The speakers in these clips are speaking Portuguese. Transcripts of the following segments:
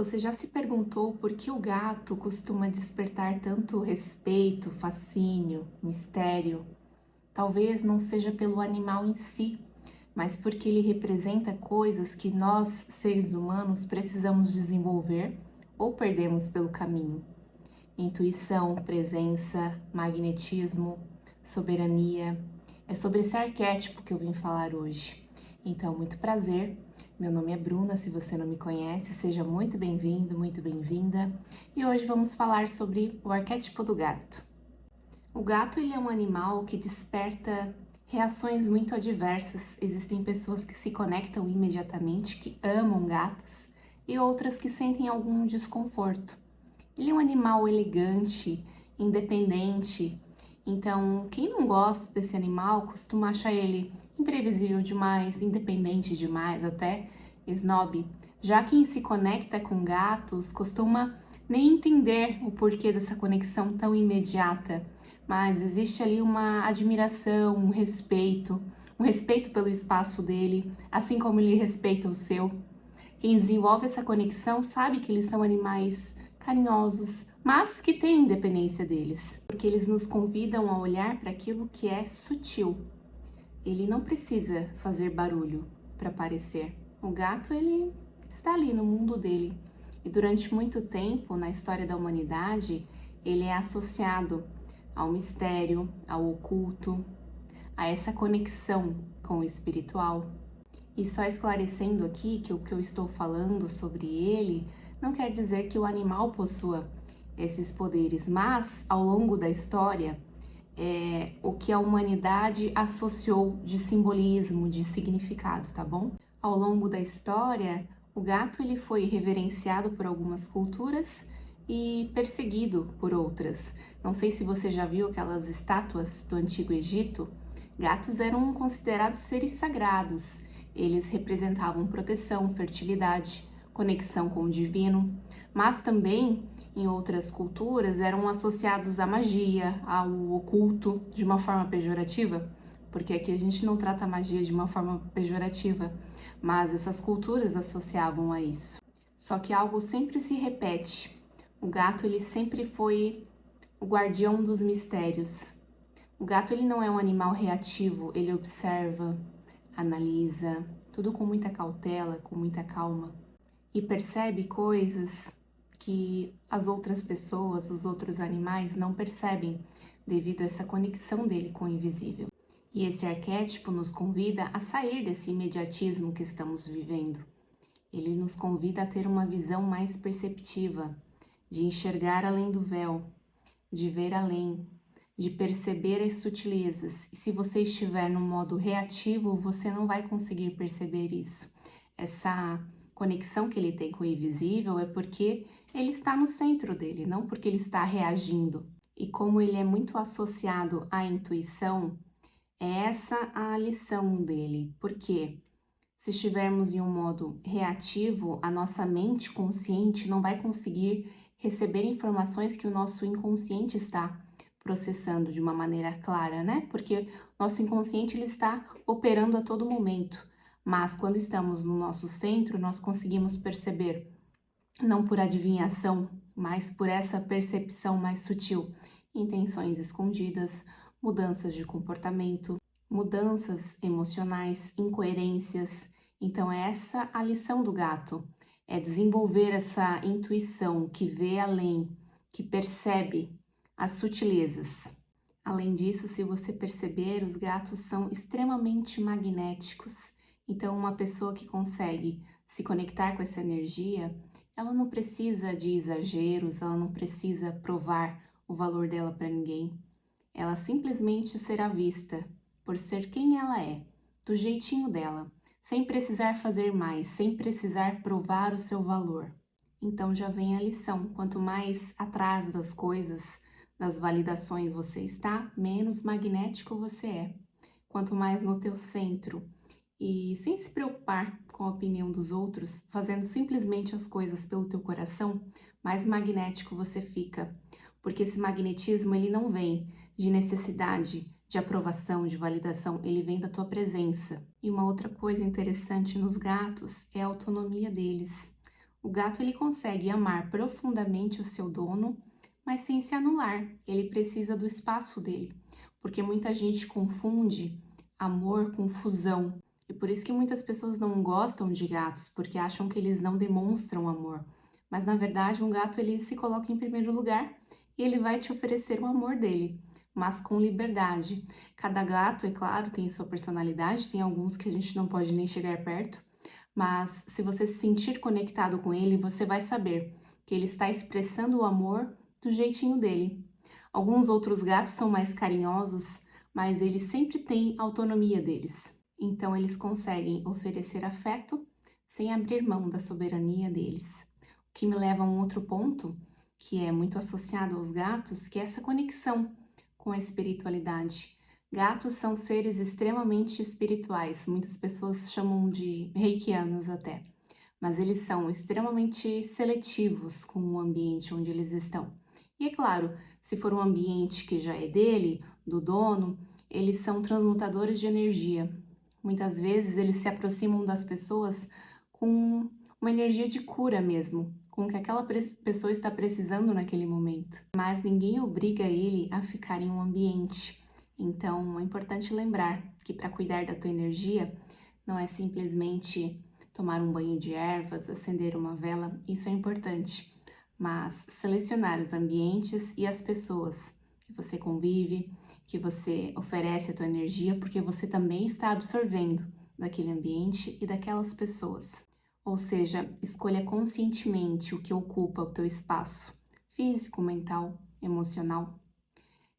Você já se perguntou por que o gato costuma despertar tanto respeito, fascínio, mistério? Talvez não seja pelo animal em si, mas porque ele representa coisas que nós, seres humanos, precisamos desenvolver ou perdemos pelo caminho. Intuição, presença, magnetismo, soberania. É sobre esse arquétipo que eu vim falar hoje. Então, muito prazer. Meu nome é Bruna, se você não me conhece, seja muito bem-vindo, muito bem-vinda. E hoje vamos falar sobre o arquétipo do gato. O gato, ele é um animal que desperta reações muito adversas. Existem pessoas que se conectam imediatamente, que amam gatos, e outras que sentem algum desconforto. Ele é um animal elegante, independente, então quem não gosta desse animal costuma achar ele imprevisível demais, independente demais, até snob. Já quem se conecta com gatos costuma nem entender o porquê dessa conexão tão imediata, mas existe ali uma admiração, um respeito pelo espaço dele, assim como ele respeita o seu. Quem desenvolve essa conexão sabe que eles são animais carinhosos, mas que têm independência deles, porque eles nos convidam a olhar para aquilo que é sutil. Ele não precisa fazer barulho para aparecer. O gato, ele está ali no mundo dele. E durante muito tempo, na história da humanidade, ele é associado ao mistério, ao oculto, a essa conexão com o espiritual. E só esclarecendo aqui que o que eu estou falando sobre ele não quer dizer que o animal possua esses poderes, mas ao longo da história, o que a humanidade associou de simbolismo, de significado, tá bom? Ao longo da história, o gato ele foi reverenciado por algumas culturas e perseguido por outras. Não sei se você já viu aquelas estátuas do Antigo Egito. Gatos eram considerados seres sagrados. Eles representavam proteção, fertilidade, conexão com o divino, mas também em outras culturas eram associados à magia, ao oculto, de uma forma pejorativa, porque aqui a gente não trata a magia de uma forma pejorativa, mas essas culturas associavam a isso. Só que algo sempre se repete. O gato ele sempre foi o guardião dos mistérios. O gato ele não é um animal reativo, ele observa, analisa, tudo com muita cautela, com muita calma e percebe coisas que as outras pessoas, os outros animais não percebem devido a essa conexão dele com o invisível. E esse arquétipo nos convida a sair desse imediatismo que estamos vivendo. Ele nos convida a ter uma visão mais perceptiva, de enxergar além do véu, de ver além, de perceber as sutilezas. E se você estiver no modo reativo, você não vai conseguir perceber isso. Essa conexão que ele tem com o invisível é porque ele está no centro dele, não porque ele está reagindo. E como ele é muito associado à intuição, é essa a lição dele. Porque se estivermos em um modo reativo, a nossa mente consciente não vai conseguir receber informações que o nosso inconsciente está processando de uma maneira clara, né? Porque nosso inconsciente ele está operando a todo momento. Mas quando estamos no nosso centro, nós conseguimos perceber, não por adivinhação, mas por essa percepção mais sutil, intenções escondidas, mudanças de comportamento, mudanças emocionais, incoerências. Então, é essa a lição do gato, é desenvolver essa intuição que vê além, que percebe as sutilezas. Além disso, se você perceber, os gatos são extremamente magnéticos. Então, uma pessoa que consegue se conectar com essa energia, ela não precisa de exageros, ela não precisa provar o valor dela para ninguém. Ela simplesmente será vista por ser quem ela é, do jeitinho dela, sem precisar fazer mais, sem precisar provar o seu valor. Então já vem a lição: quanto mais atrás das coisas, das validações você está, menos magnético você é. Quanto mais no teu centro e sem se preocupar com a opinião dos outros, fazendo simplesmente as coisas pelo teu coração, mais magnético você fica. Porque esse magnetismo ele não vem de necessidade de aprovação, de validação, ele vem da tua presença. E uma outra coisa interessante nos gatos é a autonomia deles. O gato ele consegue amar profundamente o seu dono, mas sem se anular. Ele precisa do espaço dele, porque muita gente confunde amor com fusão. E por isso que muitas pessoas não gostam de gatos, porque acham que eles não demonstram amor. Mas na verdade, um gato ele se coloca em primeiro lugar e ele vai te oferecer o amor dele, mas com liberdade. Cada gato, é claro, tem sua personalidade, tem alguns que a gente não pode nem chegar perto, mas se você se sentir conectado com ele, você vai saber que ele está expressando o amor do jeitinho dele. Alguns outros gatos são mais carinhosos, mas eles sempre têm autonomia deles. Então eles conseguem oferecer afeto sem abrir mão da soberania deles. O que me leva a um outro ponto, que é muito associado aos gatos, que é essa conexão com a espiritualidade. Gatos são seres extremamente espirituais, muitas pessoas chamam de reikianos até, mas eles são extremamente seletivos com o ambiente onde eles estão. E é claro, se for um ambiente que já é dele, do dono, eles são transmutadores de energia. Muitas vezes eles se aproximam das pessoas com uma energia de cura mesmo, com o que aquela pessoa está precisando naquele momento. Mas ninguém obriga ele a ficar em um ambiente. Então, é importante lembrar que para cuidar da tua energia, não é simplesmente tomar um banho de ervas, acender uma vela, isso é importante, mas selecionar os ambientes e as pessoas que você convive, que você oferece a tua energia, porque você também está absorvendo daquele ambiente e daquelas pessoas. Ou seja, escolha conscientemente o que ocupa o teu espaço físico, mental, emocional.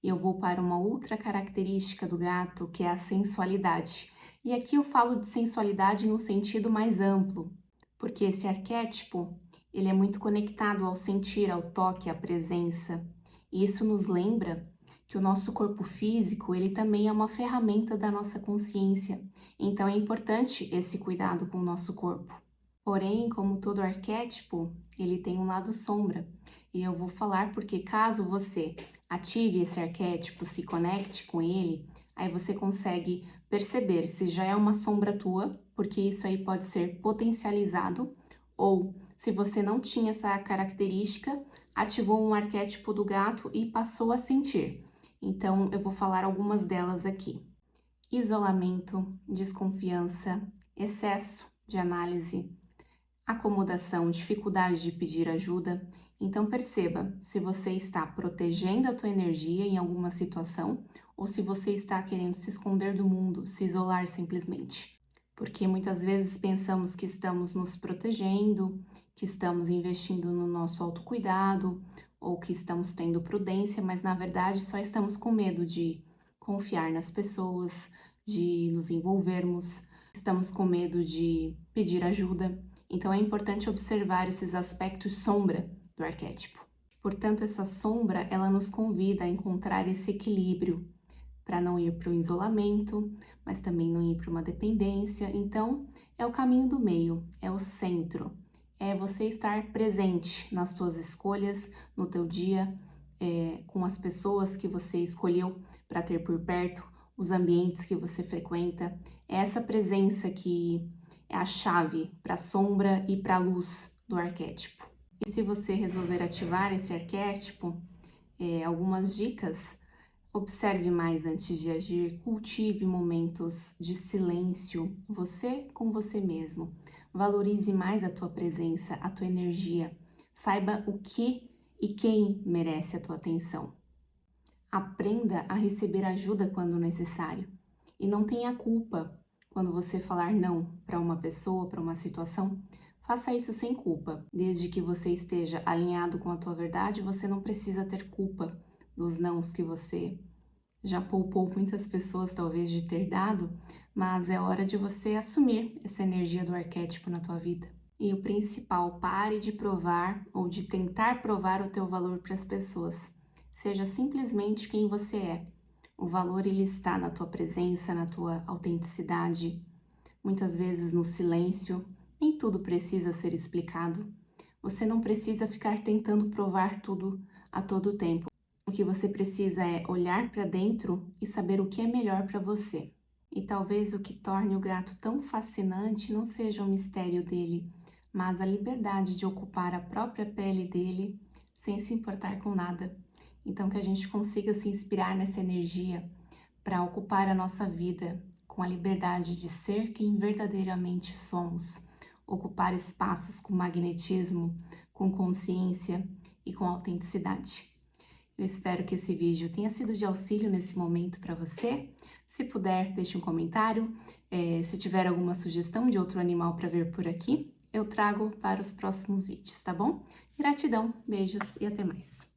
E eu vou para uma outra característica do gato, que é a sensualidade. E aqui eu falo de sensualidade em um sentido mais amplo, porque esse arquétipo, ele é muito conectado ao sentir, ao toque, à presença. E isso nos lembra que o nosso corpo físico, ele também é uma ferramenta da nossa consciência. Então é importante esse cuidado com o nosso corpo. Porém, como todo arquétipo, ele tem um lado sombra. E eu vou falar porque caso você ative esse arquétipo, se conecte com ele, aí você consegue perceber se já é uma sombra tua, porque isso aí pode ser potencializado, ou se você não tinha essa característica, ativou um arquétipo do gato e passou a sentir. Então, eu vou falar algumas delas aqui. Isolamento, desconfiança, excesso de análise, acomodação, dificuldade de pedir ajuda. Então perceba se você está protegendo a tua energia em alguma situação ou se você está querendo se esconder do mundo, se isolar simplesmente. Porque muitas vezes pensamos que estamos nos protegendo, que estamos investindo no nosso autocuidado ou que estamos tendo prudência, mas na verdade só estamos com medo de confiar nas pessoas, de nos envolvermos, estamos com medo de pedir ajuda. Então é importante observar esses aspectos sombra do arquétipo. Portanto, essa sombra, ela nos convida a encontrar esse equilíbrio para não ir para o isolamento, mas também não ir para uma dependência. Então, é o caminho do meio, é o centro. É você estar presente nas suas escolhas, no teu dia, com as pessoas que você escolheu para ter por perto, os ambientes que você frequenta. É essa presença que é a chave para a sombra e para a luz do arquétipo. E se você resolver ativar esse arquétipo, algumas dicas: observe mais antes de agir, cultive momentos de silêncio, você com você mesmo. Valorize mais a tua presença, a tua energia. Saiba o que e quem merece a tua atenção. Aprenda a receber ajuda quando necessário. E não tenha culpa quando você falar não para uma pessoa, para uma situação. Faça isso sem culpa. Desde que você esteja alinhado com a tua verdade, você não precisa ter culpa dos nãos que você já poupou muitas pessoas talvez de ter dado, mas é hora de você assumir essa energia do arquétipo na tua vida. E o principal, pare de provar ou de tentar provar o teu valor para as pessoas. Seja simplesmente quem você é. O valor ele está na tua presença, na tua autenticidade, muitas vezes no silêncio. Nem tudo precisa ser explicado. Você não precisa ficar tentando provar tudo a todo tempo. O que você precisa é olhar para dentro e saber o que é melhor para você. E talvez o que torne o gato tão fascinante não seja o mistério dele, mas a liberdade de ocupar a própria pele dele sem se importar com nada. Então que a gente consiga se inspirar nessa energia para ocupar a nossa vida com a liberdade de ser quem verdadeiramente somos, ocupar espaços com magnetismo, com consciência e com autenticidade. Eu espero que esse vídeo tenha sido de auxílio nesse momento para você. Se puder, deixe um comentário. Se tiver alguma sugestão de outro animal para ver por aqui, eu trago para os próximos vídeos, tá bom? Gratidão, beijos e até mais!